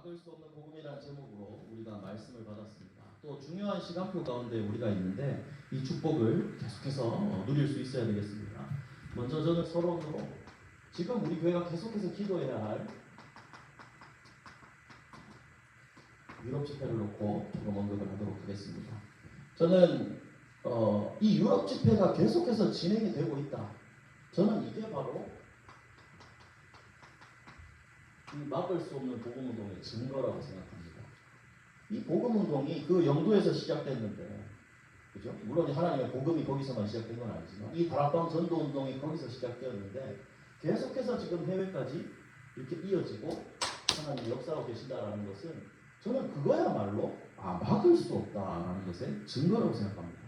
막을 수 없는 복음이라는 제목으로 우리가 말씀을 받았습니다. 또 중요한 시간표 가운데 우리가 있는데 이 축복을 계속해서 누릴 수 있어야 되겠습니다. 먼저 저는 서론으로 지금 우리 교회가 계속해서 기도해야 할 유럽 집회를 놓고 조금 언급을 하도록 하겠습니다. 저는 이 유럽 집회가 계속해서 진행이 되고 있다. 저는 이게 바로 이 막을 수 없는 복음운동의 증거라고 생각합니다. 이 복음운동이 그 영도에서 시작됐는데, 그죠? 물론 하나님의 복음이 거기서만 시작된 건 아니지만 이 다락방 전도운동이 거기서 시작되었는데 계속해서 지금 해외까지 이렇게 이어지고 하나님이 역사하고 계신다라는 것은 저는 그거야말로 막을 수 없다라는 것의 증거라고 생각합니다.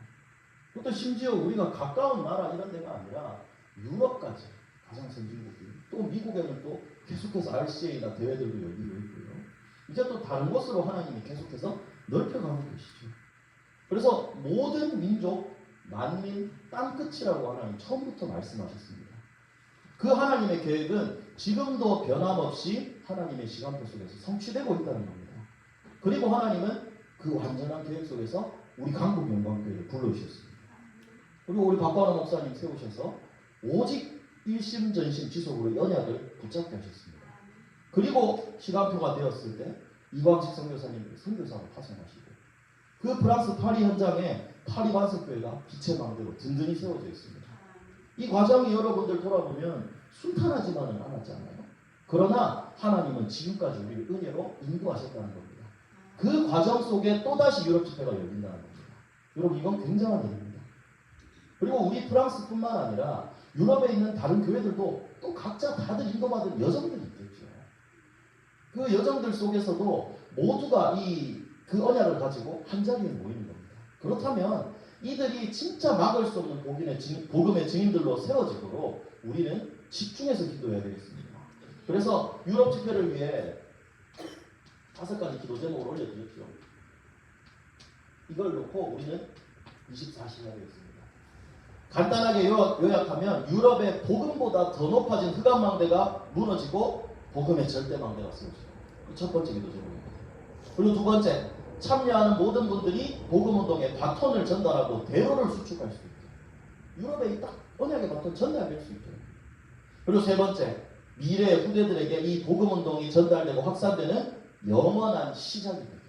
또 심지어 우리가 가까운 나라 이런 데가 아니라 유럽까지 가장 선진국이 또 미국에는 또 계속해서 RCA나 대회들도 열리고 있고요. 이제 또 다른 곳으로 하나님이 계속해서 넓혀가고 계시죠. 그래서 모든 민족, 만민, 땅끝이라고 하나님 처음부터 말씀하셨습니다. 그 하나님의 계획은 지금도 변함없이 하나님의 시간표 속에서 성취되고 있다는 겁니다. 그리고 하나님은 그 완전한 계획 속에서 우리 강북영광교회를 불러주셨습니다. 그리고 우리 박관호 목사님 세우셔서 오직 일심전심 지속으로 언약을 붙잡게 하셨습니다. 그리고 시간표가 되었을 때 이광식 선교사님을 선교사로 파송하시고 그 프랑스 파리 현장에 파리 반석교회가 기체망대로 든든히 세워져 있습니다. 이 과정이 여러분들 돌아보면 순탄하지만은 않았잖아요. 그러나 하나님은 지금까지 우리를 은혜로 인도하셨다는 겁니다. 그 과정 속에 또다시 유럽 집회가 열린다는 겁니다. 여러분 이건 굉장한 일입니다. 그리고 우리 프랑스뿐만 아니라 유럽에 있는 다른 교회들도 또 각자 다들 인도받은 여정들이 있겠죠. 그 여정들 속에서도 모두가 그 언약을 가지고 한 자리에 모이는 겁니다. 그렇다면 이들이 진짜 막을 수 없는 복음의 증인들로 세워지도록 우리는 집중해서 기도해야 되겠습니다. 그래서 유럽 집회를 위해 5가지 기도 제목을 올려드렸죠. 이걸 놓고 우리는 24시 해야 되겠습니다. 간단하게 요약하면 유럽의 복음보다 더 높아진 흑암망대가 무너지고 복음의 절대망대가 세워져요. 첫 번째 기도 제목입니다. 그리고 두 번째, 참여하는 모든 분들이 복음운동의 바톤을 전달하고 대로를 수축할 수 있게 유럽의 딱 언약의 바톤 전달될 수 있게. 그리고 세 번째, 미래의 후대들에게 이 복음운동이 전달되고 확산되는 영원한 시작이 되게.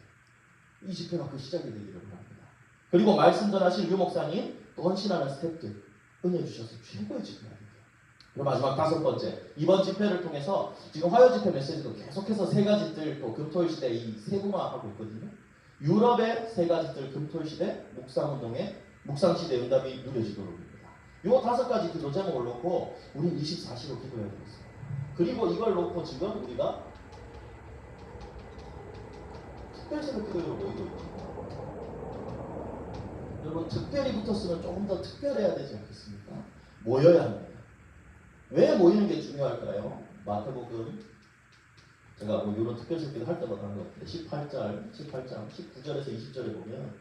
이 집회가 그 시작이 되기를 바랍니다. 그리고 말씀 전하신 유 목사님 또 헌신하는 스태프들 은혜 주셔서 최고의 집회가 됩니다. 그리고 마지막 5번째, 이번 집회를 통해서 지금 화요 집회 메시지도 계속해서 3가지 뜰 또 금토일 시대 이 세분화하고 있거든요. 유럽의 3가지 뜰 금토일 시대 묵상운동의 묵상시대 응답이 누려지도록입니다. 이 5가지 기도 제목을 놓고 우리는 24시로 기도해야 되겠습니다. 그리고 이걸 놓고 지금 우리가 특별새벽 기도로 모이고 있죠. 여러분 특별히 붙었으면 조금 더 특별해야 되지 않겠습니까? 모여야 합니다. 왜 모이는 게 중요할까요? 마태복음 제가 이런 특별새벽 할 때마다 한 것 같은데 18장 19절에서 20절에 보면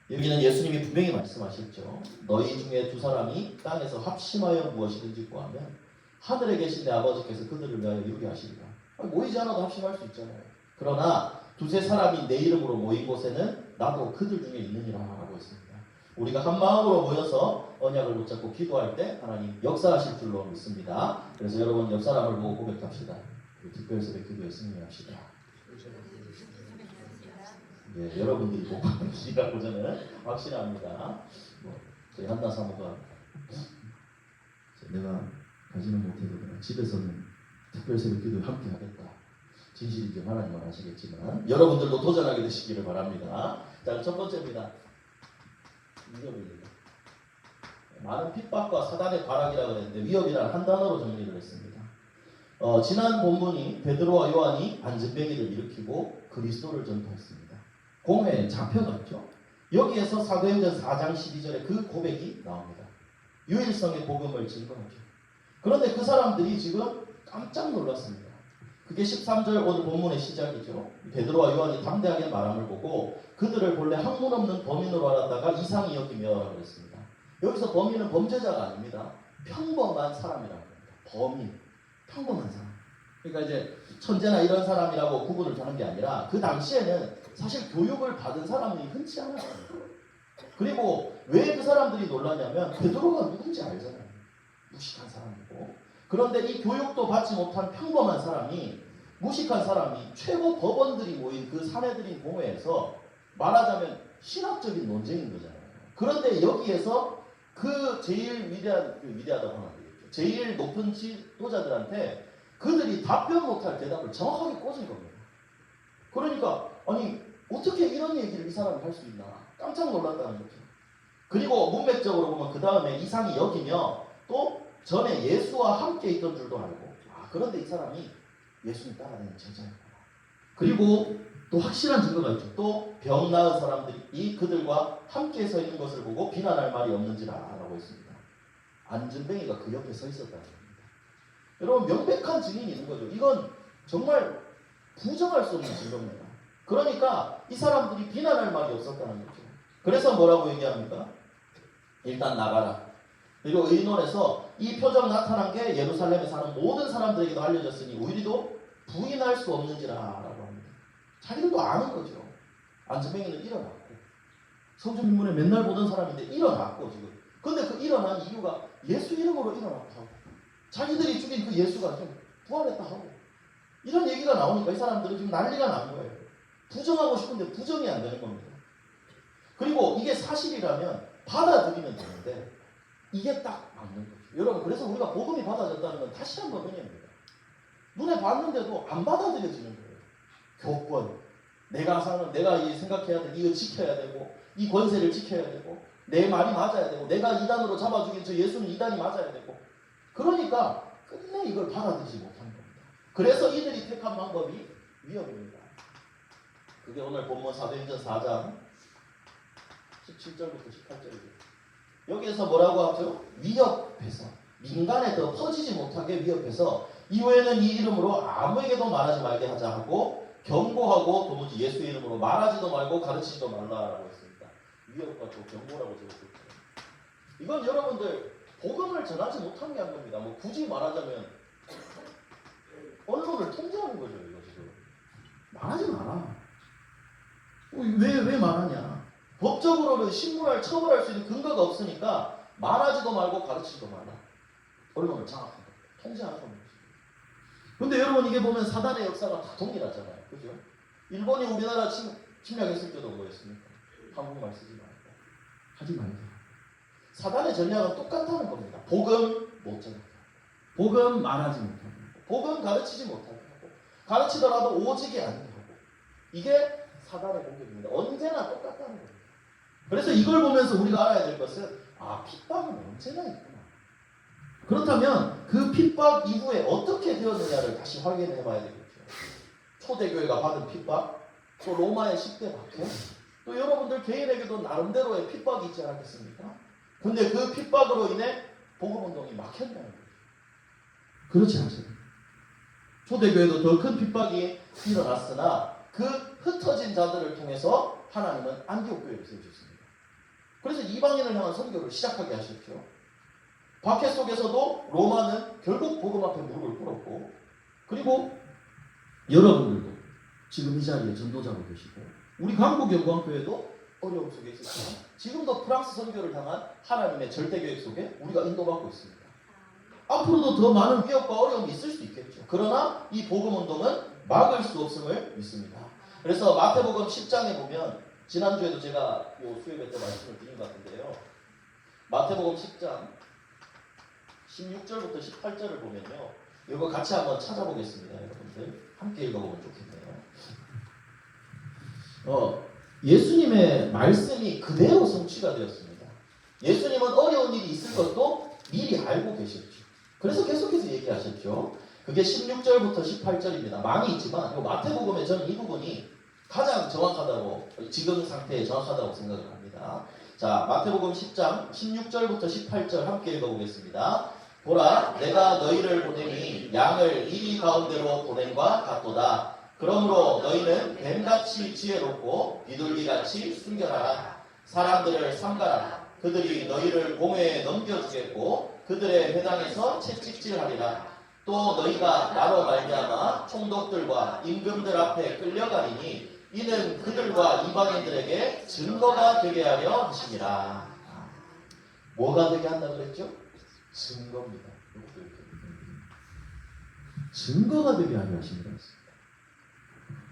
여기는 예수님이 분명히 말씀하셨죠. 너희 중에 2사람이 땅에서 합심하여 무엇이든지 구하면 하늘에 계신 내 아버지께서 그들을 위하여 이루게 하시리라. 모이지 않아도 합심할 수 있잖아요. 그러나 2-3사람이 내 이름으로 모인 곳에는 나도 그들 중에 있느니라 라고 했습니다. 우리가 한 마음으로 모여서 언약을 붙잡고 기도할 때 하나님 역사하실 줄로 믿습니다. 그래서 여러분 옆 사람을 보고 고백합시다. 특별새벽 기도에 승리합시다. 예, 여러분들이 복 받으시라고 저는 확신합니다. 저희 한나 사모가 내가 가지는 못해도 그냥 집에서는 특별새벽 기도에 함께 하겠다. 진실이죠. 하나님은 아시겠지만 여러분들도 도전하게 되시기를 바랍니다. 자, 첫 번째입니다. 위협입니다. 많은 핍박과 사단의 발악이라고 했는데 위협이란 한 단어로 정리를 했습니다. 지난 본문이 베드로와 요한이 안전뱅이를 일으키고 그리스도를 전파했습니다. 공회에 잡혀갔죠. 여기에서 사도행전 4장 12절에 그 고백이 나옵니다. 유일성의 복음을 증거하죠. 그런데 그 사람들이 지금 깜짝 놀랐습니다. 그게 13절 오늘 본문의 시작이죠. 베드로와 요한이 담대하게 말함을 보고 그들을 본래 학문 없는 범인으로 알았다가 이상히 여기며 라고 했습니다. 여기서 범인은 범죄자가 아닙니다. 평범한 사람이라고 합니다. 범인, 평범한 사람. 그러니까 이제 천재나 이런 사람이라고 구분을 하는 게 아니라 그 당시에는 사실 교육을 받은 사람이 흔치 않았어요. 그리고 왜 그 사람들이 놀랐냐면 베드로가 누군지 알잖아요. 무식한 사람이고. 그런데 이 교육도 받지 못한 평범한 사람이, 무식한 사람이 최고 법원들이 모인 그 사내들인 공회에서 말하자면 신학적인 논쟁인 거잖아요. 그런데 여기에서 그 제일 위대하다고 하면 안 되겠죠. 제일 높은 지도자들한테 그들이 답변 못할 대답을 정확하게 꽂은 겁니다. 그러니까 아니 어떻게 이런 얘기를 이 사람이 할 수 있나 깜짝 놀랐다는 거죠. 그리고 문맥적으로 보면 그 다음에 이상이 여기며 또 전에 예수와 함께 있던 줄도 알고, 그런데 이 사람이 예수님 따라다니는 제자였구나. 그리고 또 확실한 증거가 있죠. 또 병 나은 사람들이 그들과 함께 서 있는 것을 보고 비난할 말이 없는지라 라고 했습니다. 안전뱅이가 그 옆에 서 있었다는 겁니다. 여러분 명백한 증인이 있는 거죠. 이건 정말 부정할 수 없는 증거입니다. 그러니까 이 사람들이 비난할 말이 없었다는 거죠. 그래서 뭐라고 얘기합니까? 일단 나가라. 그리고 의논에서 이 표적 나타난 게 예루살렘에 사는 모든 사람들에게도 알려졌으니 우리도 부인할 수 없는지라 라고 합니다. 자기들도 아는 거죠. 안전뱅이는 일어났고 성전 인문에 맨날 보던 사람인데 일어났고 지금. 근데 그 일어난 이유가 예수 이름으로 일어났다고. 자기들이 죽인 그 예수가 좀 부활했다 하고. 이런 얘기가 나오니까 이 사람들은 지금 난리가 난 거예요. 부정하고 싶은데 부정이 안 되는 겁니다. 그리고 이게 사실이라면 받아들이면 되는데 이게 딱 맞는 거죠. 여러분 그래서 우리가 복음이 받아졌다는 건 다시 한번 은혜입니다. 눈에 봤는데도 안 받아들여지는 거예요. 교권, 내가 생각해야 되고 이거 지켜야 되고 이 권세를 지켜야 되고 내 말이 맞아야 되고 내가 이단으로 잡아 죽인 저 예수는 이단이 맞아야 되고 그러니까 끝내 이걸 받아들이지 못한 겁니다. 그래서 이들이 택한 방법이 위협입니다. 그게 오늘 본문 사도행전 4장 17절부터 18절이에요. 여기에서 뭐라고 하죠? 위협해서 민간에 더 퍼지지 못하게 위협해서 이후에는 이 이름으로 아무에게도 말하지 말게 하자 하고 경고하고 도무지 예수 이름으로 말하지도 말고 가르치지도 말라라고 했습니다. 위협과 또 경고라고 적었죠. 이건 여러분들 복음을 전하지 못한 게 한 겁니다. 뭐 굳이 말하자면 언론을 통제하는 거죠. 이거 지금 말하지 마라. 왜 말하냐? 법적으로는 신문을 처벌할 수 있는 근거가 없으니까 말하지도 말고 가르치지도 말라. 언론을 장악한 겁니다. 통제하는 겁니다. 근데 여러분 이게 보면 사단의 역사가 다 동일하잖아요. 그죠? 일본이 우리나라 침략했을 때도 뭐였습니까? 한국말 쓰지 말고 하지 말자. 사단의 전략은 똑같다는 겁니다. 복음 못 전하게 하고 복음 말하지 못하게 하고 복음 가르치지 못하게 하고 가르치더라도 오직이 아니게 하고 이게 사단의 공격입니다. 언제나 똑같다는 겁니다. 그래서 이걸 보면서 우리가 알아야 될 것은 핍박은 언제나 있구나. 그렇다면 그 핍박 이후에 어떻게 되었느냐를 다시 확인해 봐야 되겠죠. 초대교회가 받은 핍박, 또 로마의 10대 박해, 또 여러분들 개인에게도 나름대로의 핍박이 있지 않았겠습니까? 근데 그 핍박으로 인해 복음운동이 막혔냐는 거죠. 그렇지 않습니다. 초대교회도 더 큰 핍박이 일어났으나 그 흩어진 자들을 통해서 하나님은 안디옥 교회를 세우셨습니다. 그래서 이방인을 향한 선교를 시작하게 하셨죠. 박해 속에서도 로마는 결국 복음 앞에 무릎을 꿇었고, 그리고 여러분들도 지금 이 자리에 전도자로 계시고, 우리 강북영광교회도 어려움 속에 있었지만 지금도 프랑스 선교를 당한 하나님의 절대계획 속에 우리가 인도받고 있습니다. 앞으로도 더 많은 위협과 어려움이 있을 수도 있겠죠. 그러나 이 복음운동은 막을 수 없음을 믿습니다. 그래서 마태복음 10장에 보면 지난주에도 제가 수요일 때 말씀을 드린 것 같은데요. 마태복음 10장 16절부터 18절을 보면요. 이거 같이 한번 찾아보겠습니다. 여러분들 함께 읽어보면 좋겠네요. 예수님의 말씀이 그대로 성취가 되었습니다. 예수님은 어려운 일이 있을 것도 미리 알고 계셨죠. 그래서 계속해서 얘기하셨죠. 그게 16절부터 18절입니다. 많이 있지만 마태복음에 저는 이 부분이 가장 정확하다고, 지금 상태에 정확하다고 생각을 합니다. 자, 마태복음 10장 16절부터 18절 함께 읽어보겠습니다. 보라, 내가 너희를 보내니 양을 이리 가운데로 보냄과 같도다. 그러므로 너희는 뱀같이 지혜롭고 비둘기같이 순결하라. 사람들을 삼가라. 그들이 너희를 공회에 넘겨주겠고 그들의 회당에서 채찍질하리라. 또 너희가 나로 말미암아 총독들과 임금들 앞에 끌려가리니 이는 그들과 이방인들에게 증거가 되게 하려 하심이라. 뭐가 되게 한다 그랬죠? 증거입니다. 증거가 되게 하려 하심이라 했습니다.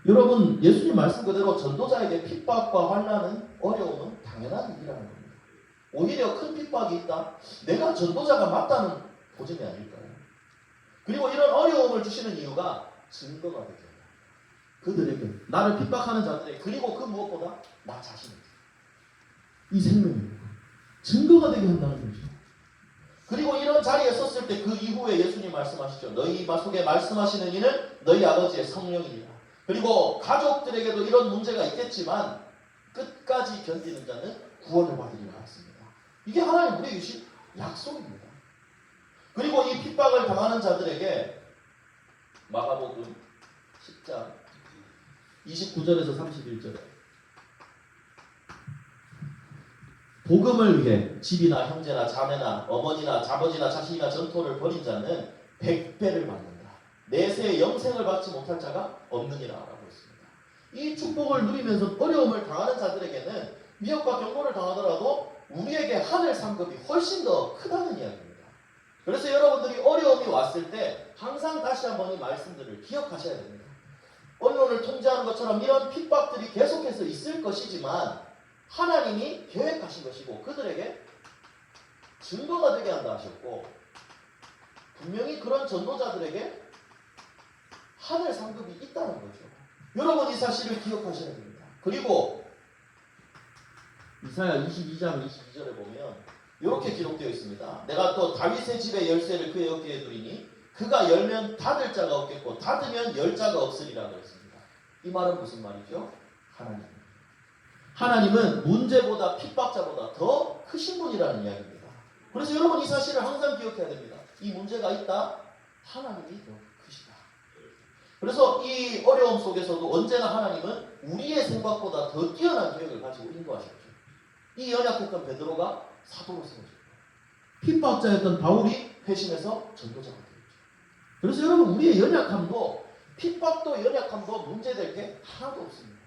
여러분, 예수님 말씀 그대로 전도자에게 핍박과 환난은, 어려움은 당연한 일이라는 겁니다. 오히려 큰 핍박이 있다? 내가 전도자가 맞다는 보증이 아닐까요? 그리고 이런 어려움을 주시는 이유가 증거가 되게 합니다. 그들에게, 나를 핍박하는 자들에게, 그리고 그 무엇보다 나 자신에게, 이 생명입니다. 증거가 되게 한다는 거죠. 그리고 이런 자리에 섰을 때 그 이후에 예수님 말씀하시죠. 너희 속에 말씀하시는 이는 너희 아버지의 성령이니라. 그리고 가족들에게도 이런 문제가 있겠지만 끝까지 견디는 자는 구원을 받으리라 했습니다. 이게 하나님 우리에게 주신 약속입니다. 그리고 이 핍박을 당하는 자들에게 마가복음 10장 29절에서 31절에 복음을 위해 집이나 형제나 자매나 어머니나 아버지나 자식이나 전토를 벌인 자는 100배를 받는다. 내세의 영생을 받지 못할 자가 없느니라 라고 했습니다. 이 축복을 누리면서 어려움을 당하는 자들에게는 미혹과 경고를 당하더라도 우리에게 하늘 상급이 훨씬 더 크다는 이야기입니다. 그래서 여러분들이 어려움이 왔을 때 항상 다시 한번 이 말씀들을 기억하셔야 됩니다. 언론을 통제하는 것처럼 이런 핍박들이 계속해서 있을 것이지만 하나님이 계획하신 것이고 그들에게 증거가 되게 한다 하셨고 분명히 그런 전도자들에게 하늘 상급이 있다는 거죠. 여러분 이 사실을 기억하셔야 됩니다. 그리고 이사야 22장 22절에 보면 이렇게 기록되어 있습니다. 내가 또 다윗의 집의 열쇠를 그의 어깨에 두리니 그가 열면 닫을 자가 없겠고 닫으면 열 자가 없으리라 그랬습니다. 이 말은 무슨 말이죠? 하나님은 문제보다 핍박자보다 더 크신 분이라는 이야기입니다. 그래서 여러분 이 사실을 항상 기억해야 됩니다. 이 문제가 있다. 하나님이 더 크시다. 그래서 이 어려움 속에서도 언제나 하나님은 우리의 생각보다 더 뛰어난 계획을 가지고 인도하셨죠. 이 연약했던 베드로가 사도로 세워졌고 핍박자였던 바울이 회심해서 전도자가 되었죠. 그래서 여러분 우리의 연약함도 핍박도 연약함도 문제될 게 하나도 없습니다.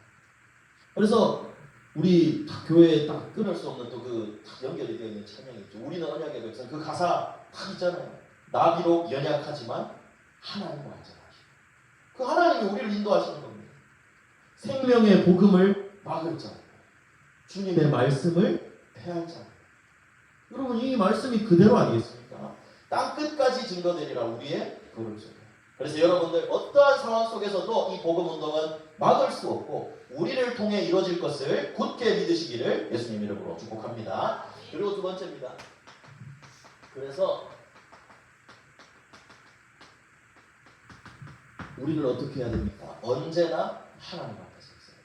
그래서 우리 교회에 딱 끊을 수 없는 또 그 연결이 되어 있는 찬양이 있죠. 우리는 언약의 백성. 그 가사 딱 있잖아요. 나 비록 연약하지만 하나님과 안전하시고 그 하나님이 우리를 인도하시는 겁니다. 생명의 복음을 막을 자, 주님의 말씀을 폐할 자. 여러분 이 말씀이 그대로 아니겠습니까? 땅 끝까지 증거되리라 우리의 그릇이죠. 그래서 여러분들 어떠한 상황 속에서도 이 복음 운동은 막을 수 없고 우리를 통해 이루어질 것을 굳게 믿으시기를 예수님 이름으로 축복합니다. 그리고 두 번째입니다. 그래서 우리는 어떻게 해야 됩니까? 언제나 하나님 앞에 서 있어요.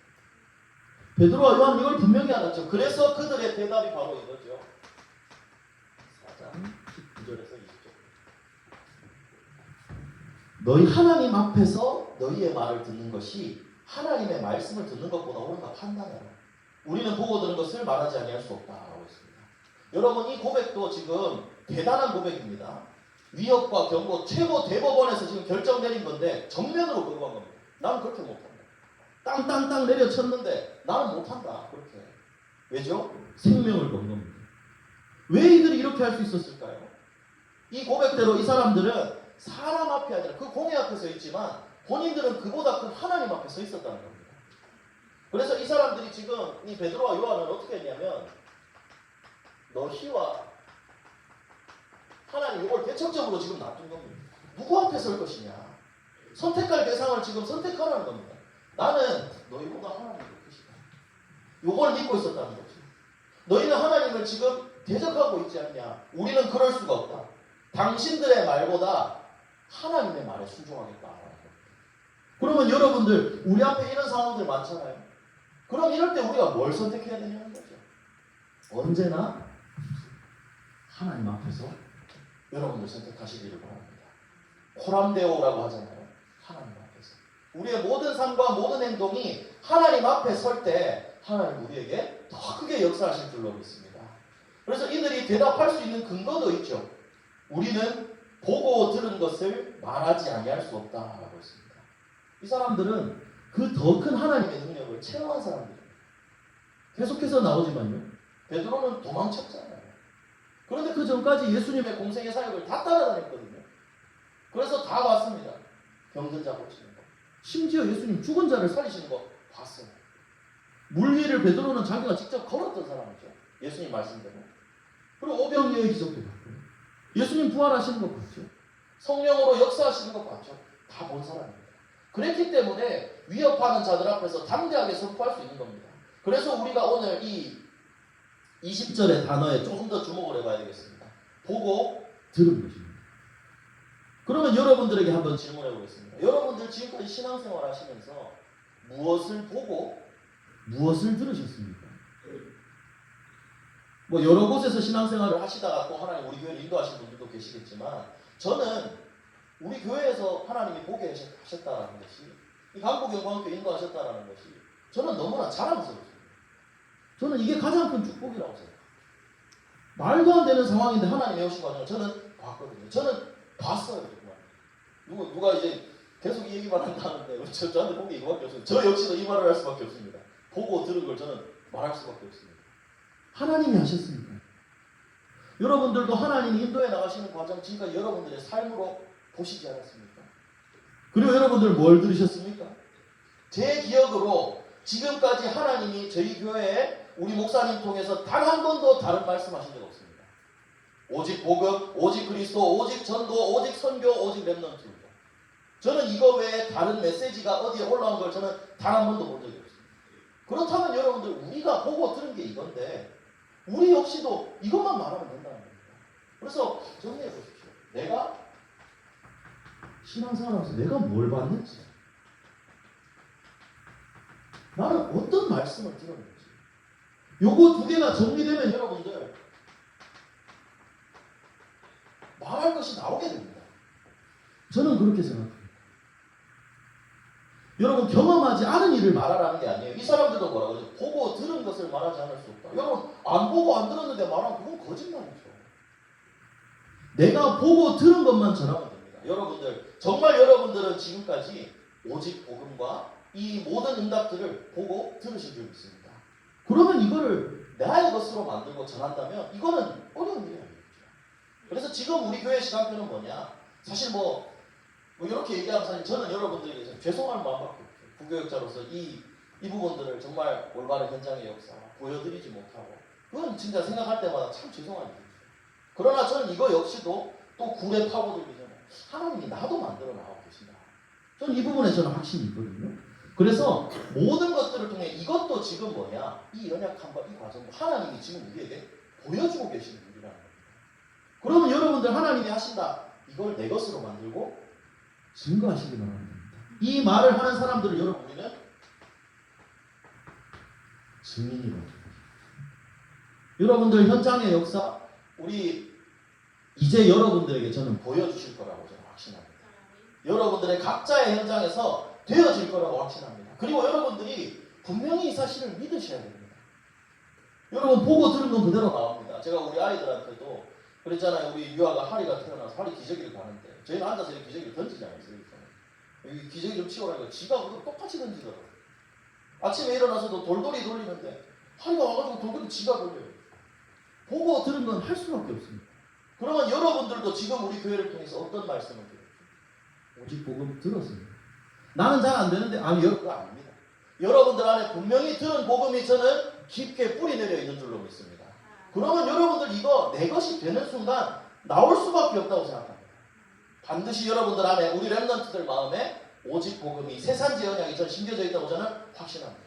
베드로와 요한 이걸 분명히 알았죠. 그래서 그들의 대답이 바로 이거죠. 4장 19절에서 20절. 너희 하나님 앞에서 너희의 말을 듣는 것이 하나님의 말씀을 듣는 것보다 옳다 판단해라. 우리는 보고 들은 것을 말하지 아니할 수 없다라고 했습니다. 여러분 이 고백도 지금 대단한 고백입니다. 위협과 경고 최고 대법원에서 지금 결정 내린 건데 정면으로 거부한 겁니다. 나는 그렇게 못한다. 땅땅땅 내려쳤는데 나는 못한다. 그렇게. 왜죠? 생명을 건 겁니다. 왜 이들이 이렇게 할 수 있었을까요? 이 고백대로 이 사람들은 사람 앞이 아니라 그 공의 앞에 서 있지만 본인들은 그보다 큰 하나님 앞에 서 있었다는 겁니다. 그래서 이 사람들이 지금 이 베드로와 요한은 어떻게 했냐면 너희와 하나님 이걸 대척점으로 지금 놔둔 겁니다. 누구 앞에 설 것이냐. 선택할 대상을 지금 선택하라는 겁니다. 나는 너희보다 하나님이 더 크시다. 이걸 믿고 있었다는 거죠. 너희는 하나님을 지금 대적하고 있지 않냐. 우리는 그럴 수가 없다. 당신들의 말보다 하나님의 말에 순종하겠다. 그러면 여러분들 우리 앞에 이런 상황들 많잖아요. 그럼 이럴 때 우리가 뭘 선택해야 되냐는 거죠. 언제나 하나님 앞에서 여러분들 선택하시기를 바랍니다. 코람데오라고 하잖아요. 하나님 앞에서. 우리의 모든 삶과 모든 행동이 하나님 앞에 설 때 하나님 우리에게 더 크게 역사하실 줄로 믿습니다. 그래서 이들이 대답할 수 있는 근거도 있죠. 우리는 보고 들은 것을 말하지 아니할 수 없다라고 했습니다. 이 사람들은 그 더 큰 하나님의 능력을 체험한 사람들입니다. 계속해서 나오지만요. 베드로는 도망쳤잖아요. 그런데 그 전까지 예수님의 공생의 사역을 다 따라다녔거든요. 그래서 다 봤습니다. 병든 자 고치는 거. 심지어 예수님 죽은 자를 살리시는 거 봤어요. 물 위를 베드로는 자기가 직접 걸었던 사람이죠. 예수님 말씀대로. 그리고 오병이어의 기적도 봤고요. 예수님 부활하시는 거 봤죠. 성령으로 역사하시는 거 봤죠. 다 본 사람입니다. 그랬기 때문에 위협하는 자들 앞에서 담대하게 선포할 수 있는 겁니다. 그래서 우리가 오늘 이 20절의 단어에 조금 더 주목을 해봐야 되겠습니다. 보고 들은 것입니다. 그러면 여러분들에게 한번 질문해 보겠습니다. 여러분들 지금까지 신앙생활 하시면서 무엇을 보고 무엇을 들으셨습니까? 뭐 여러 곳에서 신앙생활을 하시다가 또 하나님 우리 교회를 인도하신 분들도 계시겠지만 저는 우리 교회에서 하나님이 보게 하셨다라는 것이 이 강북영광교회 인도하셨다라는 것이 저는 너무나 자랑스럽습니다. 저는 이게 가장 큰 축복이라고 생각합니다. 말도 안 되는 상황인데 하나님의 오신 과정을 저는 봤거든요. 저는 봤어요. 정말. 누가 이제 계속 이 얘기만 한다는데 저한테 본 게 이거밖에 없어요. 저 역시도 이 말을 할 수밖에 없습니다. 보고 들은 걸 저는 말할 수밖에 없습니다. 하나님이 하셨습니까? 여러분들도 하나님이 인도해 나가시는 과정 지금까지 여러분들의 삶으로 보시지 않았습니까? 그리고 여러분들 뭘 들으셨습니까? 제 기억으로 지금까지 하나님이 저희 교회에 우리 목사님 통해서 단 한 번도 다른 말씀하신 적 없습니다. 오직 복음, 오직 그리스도, 오직 전도, 오직 선교, 오직 렘넌트입니다. 저는 이거 외에 다른 메시지가 어디에 올라온 걸 저는 단 한 번도 본 적이 없습니다. 그렇다면 여러분들 우리가 보고 들은 게 이건데 우리 역시도 이것만 말하면 된다는 겁니다. 그래서 정리해 보십시오. 내가 신앙생활하면서 내가 뭘 봤는지, 나는 어떤 말씀을 들었는지, 요거 두 개가 정리되면 여러분들 말할 것이 나오게 됩니다. 저는 그렇게 생각합니다. 여러분 경험하지 않은 일을 말하라는 게 아니에요. 이 사람들도 뭐라고 하죠? 보고 들은 것을 말하지 않을 수 없다. 여러분 안 보고 안 들었는데 말하면 그건 거짓말이죠. 내가 보고 들은 것만 전하면 됩니다. 여러분들 정말 여러분들은 지금까지 오직 복음과 이 모든 응답들을 보고 들으신 줄 믿습니다. 그러면 이거를 나의 것으로 만들고 전한다면 이거는 어려운 일이 아니겠죠. 그래서 지금 우리 교회 시간표는 뭐냐? 사실 뭐 이렇게 얘기하면 사실 저는 여러분들에게 죄송한 마음밖에 없어요. 부교역자로서 이 부분들을 정말 올바른 현장의 역사 보여드리지 못하고 그건 진짜 생각할 때마다 참 죄송한 일이죠. 그러나 저는 이거 역시도 또 굴에 파고들기 전에 하나님이 나도 만들어 나가고 계신다. 저는 이 부분에 저는 확신이 있거든요. 그래서 모든 것들을 통해 이것도 지금 뭐냐? 이 연약함과 이 과정도 하나님이 지금 우리에게 보여주고 계시는 일이라는 겁니다. 그러면 여러분들 하나님이 하신다. 이걸 내 것으로 만들고 증거하시기 바랍니다. 이 말을 하는 사람들을 여러분 우리는 증인이라고. 여러분들 현장의 역사 우리 이제 여러분들에게 저는 보여주실 거라고 저는 확신합니다. 여러분들의 각자의 현장에서 되어질 거라고 확신합니다. 그리고 여러분들이 분명히 이 사실을 믿으셔야 됩니다. 여러분 보고 들은 건 그대로 나옵니다. 제가 우리 아이들한테도 그랬잖아요. 우리 유아가 하리가 태어나서 하리 기저귀를 가는데 저희는 앉아서 이 기저귀를 던지잖아요. 여기 기저귀 좀 치워라니까 지가 그거 똑같이 던지더라고요. 아침에 일어나서도 돌돌이 돌리는데 하리가 와가지고 돌돌이 지가 돌려요. 보고 들은 건 할 수밖에 없습니다. 그러면 여러분들도 지금 우리 교회를 통해서 어떤 말씀을 들었죠? 오직 복음 들었습니다. 나는 잘 안 되는데 아니 여러분 아닙니다. 여러분들 안에 분명히 들은 복음이 저는 깊게 뿌리 내려 있는 줄로 믿습니다. 그러면 여러분들 이거 내 것이 되는 순간 나올 수밖에 없다고 생각합니다. 반드시 여러분들 안에 우리 렘넌트들 마음에 오직 복음이 새산지 언약이 전 심겨져 있다고 저는 확신합니다.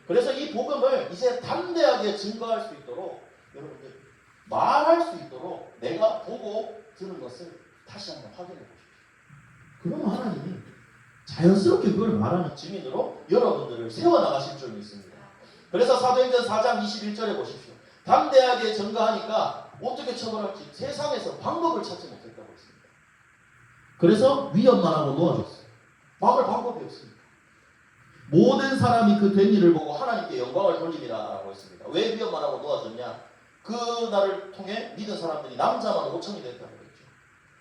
그래서 이 복음을 이제 담대하게 증거할 수 있도록 여러분들 말할 수 있도록 내가 보고 들은 것을 다시 한번 확인해 보십시오. 그러면 하나님이 자연스럽게 그걸 말하는 증인으로 여러분들을 세워나가실 줄 믿습니다. 그래서 사도행전 4장 21절에 보십시오. 담대하게 증거하니까 어떻게 처벌할지 세상에서 방법을 찾지 못했다고 했습니다. 그래서 위협만 하고 놓아줬어요. 막을 방법이 없습니다. 모든 사람이 그 된 일을 보고 하나님께 영광을 돌림이라고 했습니다. 왜 위협만 하고 놓아줬냐? 그 날을 통해 믿은 사람들이 남자만 5천이 됐다고 했죠.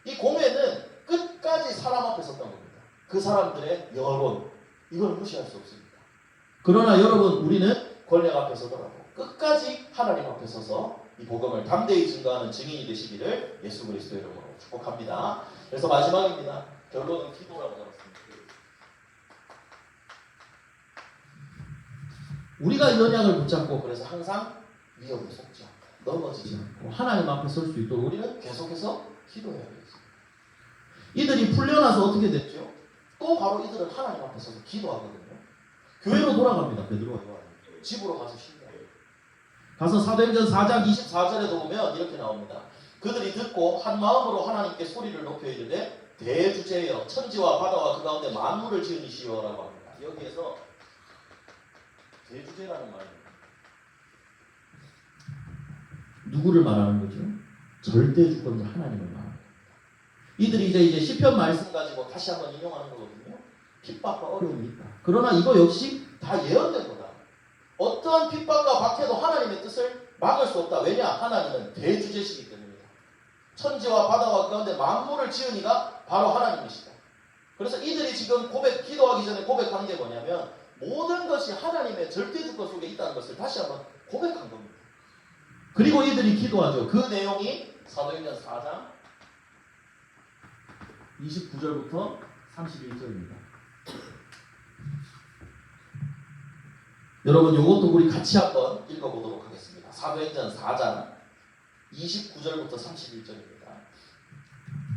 이 공회는 끝까지 사람 앞에 섰던 겁니다. 그 사람들의 여론, 이걸 무시할 수 없습니다. 그러나 여러분, 우리는 권력 앞에 서더라도 끝까지 하나님 앞에 서서 이 복음을 담대히 증거하는 증인이 되시기를 예수 그리스도 이름으로 축복합니다. 그래서 마지막입니다. 결론은 기도라고 적었습니다. 우리가 이 언약을 붙잡고 그래서 항상 위협에 속지 않고 넘어지지 않고 하나님 앞에 설 수 있도록 우리는 계속해서 기도해야 되겠습니다. 이들이 풀려나서 어떻게 됐죠? 또 바로 이들은 하나님 앞에 서서 기도하거든요. 교회로 돌아갑니다. 베드로가 집으로 가서 쉬어요. 가서 사도행전 4장 24절에도 보면 이렇게 나옵니다. 그들이 듣고 한 마음으로 하나님께 소리를 높여 이르되 대주제여 천지와 바다와 그 가운데 만물을 지으시오라고 합니다. 여기에서 대주제라는 말입니다. 누구를 말하는 거죠? 절대 주권자 하나님을 말하는 겁니다. 이들이 이제 시편 말씀 가지고 다시 한번 인용하는 거거든요. 핍박과 어려움이 있다. 그러나 이거 역시 다 예언된 거다. 어떠한 핍박과 박해도 하나님의 뜻을 막을 수 없다. 왜냐? 하나님은 대주제시기 때문이다. 천지와 바다와 그 가운데 만물을 지으니가 바로 하나님이시다. 그래서 이들이 지금 기도하기 전에 고백하는 게 뭐냐면 모든 것이 하나님의 절대주권 속에 있다는 것을 다시 한번 고백한 겁니다. 그리고 이들이 기도하죠. 그 내용이 사도행전 4장 29절부터 31절입니다. 여러분, 이것도 우리 같이 한번 읽어보도록 하겠습니다. 사도행전 4장 29절부터 31절입니다.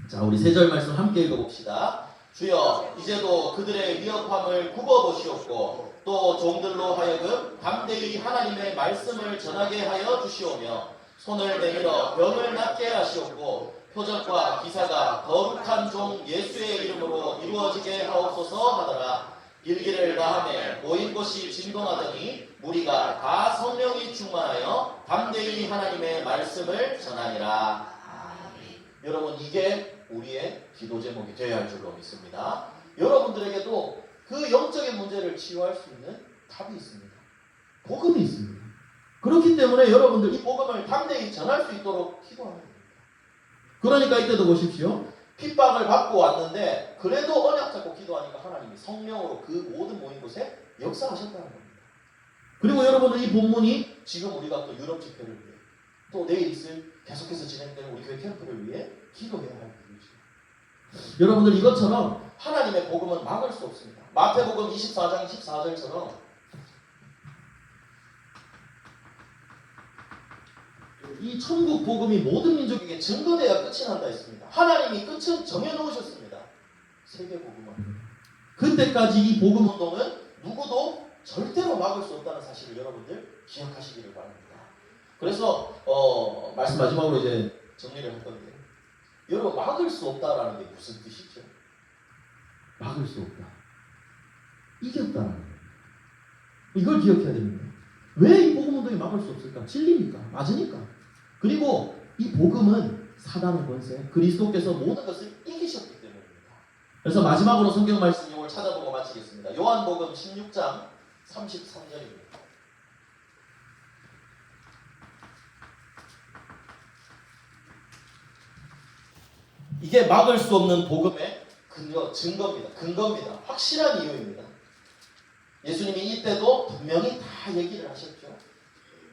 자, 우리 3절 말씀 함께 읽어봅시다. 주여, 이제도 그들의 위협함을 굽어보시옵고 또 종들로 하여금 담대히 하나님의 말씀을 전하게 하여 주시오며 손을 내밀어 병을 낫게 하시옵고 표적과 기사가 거룩한 종 예수의 이름으로 이루어지게 하옵소서 하더라. 일기를 다하며 모인 곳이 진동하더니 무리가 다 성령이 충만하여 담대히 하나님의 말씀을 전하니라. 여러분, 이게 우리의 기도 제목이 되어야 할 줄로 믿습니다. 여러분들에게도 그 영적인 문제를 치유할 수 있는 답이 있습니다. 복음이 있습니다. 그렇기 때문에 여러분들 이 복음을 담대히 전할 수 있도록 기도하는 겁니다. 그러니까 이때도 보십시오. 핍박을 받고 왔는데 그래도 언약 잡고 기도하니까 하나님이 성령으로 그 모든 모인 곳에 역사하셨다는 겁니다. 그리고 여러분은 이 본문이 지금 우리가 또 유럽 집회를 위해 또 내일 있을 계속해서 진행되는 우리 교회 캠프를 위해 기도해야 할 일이죠. 여러분들, 이것처럼 하나님의 복음은 막을 수 없습니다. 마태복음 24장 14절처럼 이 천국 복음이 모든 민족에게 증거되어야 끝이 난다 했습니다. 하나님이 끝은 정해놓으셨습니다. 세계 복음은. 그때까지 이 복음 운동은 누구도 절대로 막을 수 없다는 사실을 여러분들 기억하시기를 바랍니다. 그래서 말씀 마지막으로 이제 정리를 할 건데, 여러분, 막을 수 없다라는 게 무슨 뜻이죠? 막을 수 없다. 이겼다라는 거예요. 이걸 기억해야 됩니다. 왜 이 복음 운동이 막을 수 없을까? 진리니까, 맞으니까. 그리고 이 복음은 사단의 권세, 그리스도께서 모든 것을 이기셨기 때문입니다. 그래서 마지막으로 성경 말씀 용을 찾아보고 마치겠습니다. 요한복음 16장 33절입니다. 이게 막을 수 없는 복음의 근거입니다. 확실한 이유입니다. 예수님이 이때도 분명히 다 얘기를 하셨죠.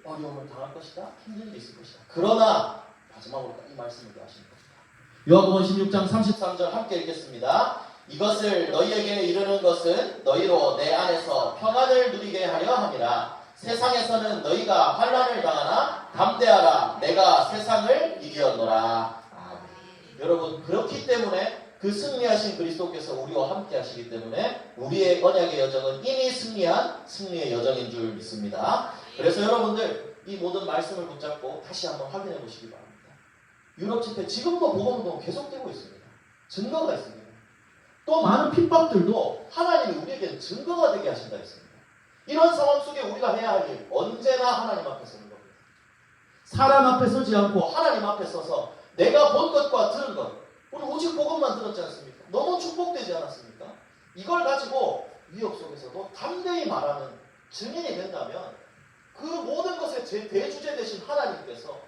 어려움을 당할 것이다. 힘든 일이 있을 것이다. 그러나 마지막으로 이 말씀을 하신 겁니다. 요한복음 16장 33절 함께 읽겠습니다. 이것을 너희에게 이르는 것은 너희로 내 안에서 평안을 누리게 하려 함이라. 세상에서는 너희가 환난을 당하나 담대하라. 내가 세상을 이기었노라. 여러분, 그렇기 때문에 그 승리하신 그리스도께서 우리와 함께 하시기 때문에 우리의 언약의 여정은 이미 승리한 승리의 여정인 줄 믿습니다. 그래서 여러분들 이 모든 말씀을 붙잡고 다시 한번 확인해 보시기 바랍니다. 유럽 집회 지금도 복음운동 계속되고 있습니다. 증거가 있습니다. 또 많은 핍박들도 하나님이 우리에게 증거가 되게 하신다 했습니다. 이런 상황 속에 우리가 해야 할 일, 언제나 하나님 앞에 서는 겁니다. 사람 앞에 서지 않고 하나님 앞에 서서 내가 본 것과 들은 것, 우리 오직 복음만 들었지 않습니까? 너무 축복되지 않았습니까? 이걸 가지고 위협 속에서도 담대히 말하는 증인이 된다면 그 모든 것의 대주제 되신 하나님께서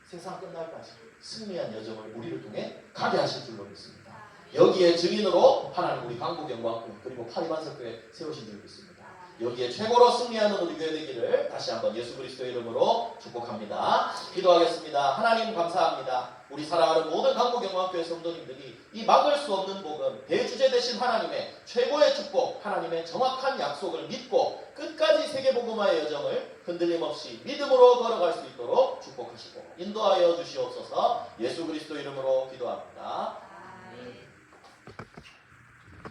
세상 끝날까지 승리한 여정을 우리를 통해 가게 하실 줄로 믿습니다. 여기에 증인으로 하나님 우리 강북영광교회 그리고 파리반석교회 세우신 줄 믿습니다. 여기에 최고로 승리하는 우리 교회 되기를 다시 한번 예수 그리스도의 이름으로 축복합니다. 기도하겠습니다. 하나님 감사합니다. 우리 사랑하는 모든 강북영광교회 성도님들이 이 막을 수 없는 복음, 대주제 되신 하나님의 최고의 축복, 하나님의 정확한 약속을 믿고 끝까지 세계복음화의 여정을 흔들림 없이 믿음으로 걸어갈 수 있도록 축복하시고 인도하여 주시옵소서. 예수 그리스도 이름으로 기도합니다.